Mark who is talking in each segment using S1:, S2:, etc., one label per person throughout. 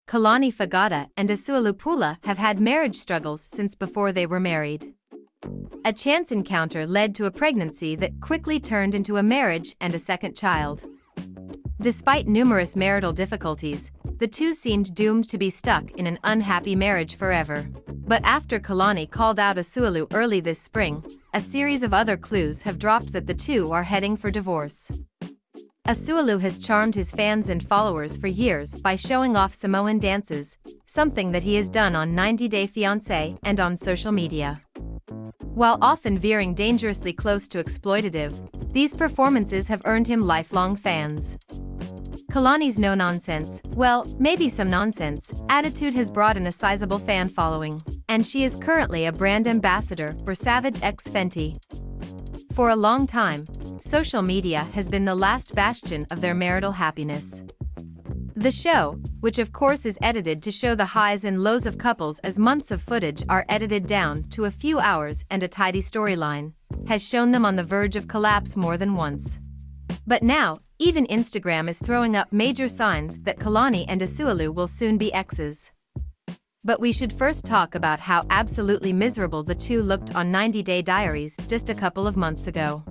S1: Kalani Faagata and Asuelu Pulaa have had marriage struggles since before they were married. A chance encounter led to a pregnancy that quickly turned into a marriage and a second child. Despite numerous marital difficulties, the two seemed doomed to be stuck in an unhappy marriage forever. But after Kalani called out Asuelu early this spring, a series of other clues have dropped that the two are heading for divorce. Asuelu has charmed his fans and followers for years by showing off Samoan dances, something that he has done on 90 Day Fiancé and on social media. While often veering dangerously close to exploitative, these performances have earned him lifelong fans. Kalani's no-nonsense, well, maybe some nonsense, attitude has brought in a sizable fan following, and she is currently a brand ambassador for Savage X Fenty. For a long time, social media has been the last bastion of their marital happiness. The show, which of course is edited to show the highs and lows of couples as months of footage are edited down to a few hours and a tidy storyline, has shown them on the verge of collapse more than once. But now, even Instagram is throwing up major signs that Kalani and Asuelu will soon be exes. But we should first talk about how absolutely miserable the two looked on 90 Day Diaries just a couple of months ago.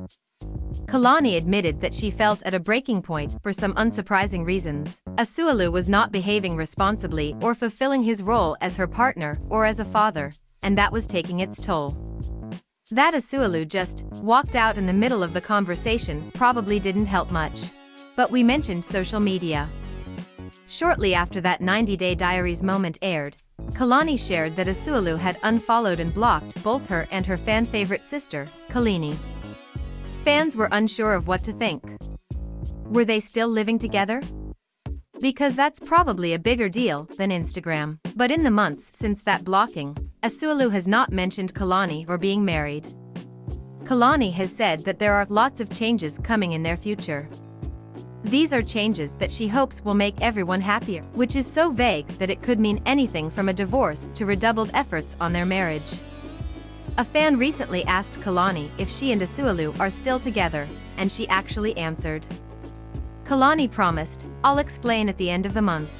S1: Kalani admitted that she felt at a breaking point for some unsurprising reasons. Asuelu was not behaving responsibly or fulfilling his role as her partner or as a father, and that was taking its toll. That Asuelu just walked out in the middle of the conversation probably didn't help much. But we mentioned social media. Shortly after that 90 Day Diaries moment aired, Kalani shared that Asuelu had unfollowed and blocked both her and her fan-favorite sister, Kalani. Fans were unsure of what to think. Were they still living together? Because that's probably a bigger deal than Instagram. But in the months since that blocking, Asuelu has not mentioned Kalani or being married. Kalani has said that there are lots of changes coming in their future. These are changes that she hopes will make everyone happier, which is so vague that it could mean anything from a divorce to redoubled efforts on their marriage. A fan recently asked Kalani if she and Asuelu are still together, and she actually answered. Kalani promised, "I'll explain at the end of the month."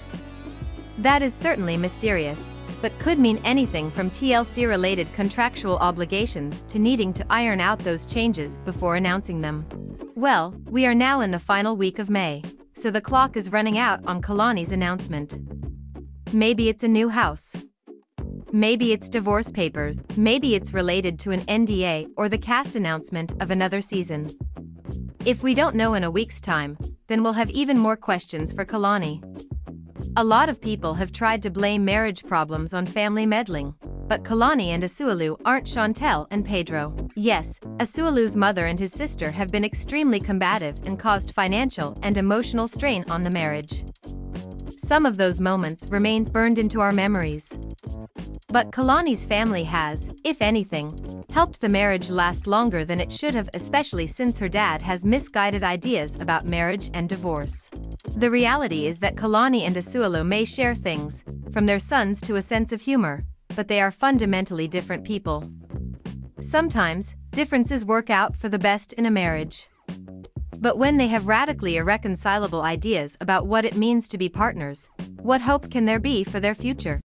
S1: That is certainly mysterious, but could mean anything from TLC-related contractual obligations to needing to iron out those changes before announcing them. Well, we are now in the final week of May, so the clock is running out on Kalani's announcement. Maybe it's a new house. Maybe it's divorce papers, maybe it's related to an NDA or the cast announcement of another season. If we don't know in a week's time, then we'll have even more questions for Kalani. A lot of people have tried to blame marriage problems on family meddling, but Kalani and Asuelu aren't Chantel and Pedro. Yes, Asuelu's mother and his sister have been extremely combative and caused financial and emotional strain on the marriage. Some of those moments remain burned into our memories. But Kalani's family has, if anything, helped the marriage last longer than it should have, especially since her dad has misguided ideas about marriage and divorce. The reality is that Kalani and Asuelu may share things, from their sons to a sense of humor, but they are fundamentally different people. Sometimes, differences work out for the best in a marriage. But when they have radically irreconcilable ideas about what it means to be partners, what hope can there be for their future?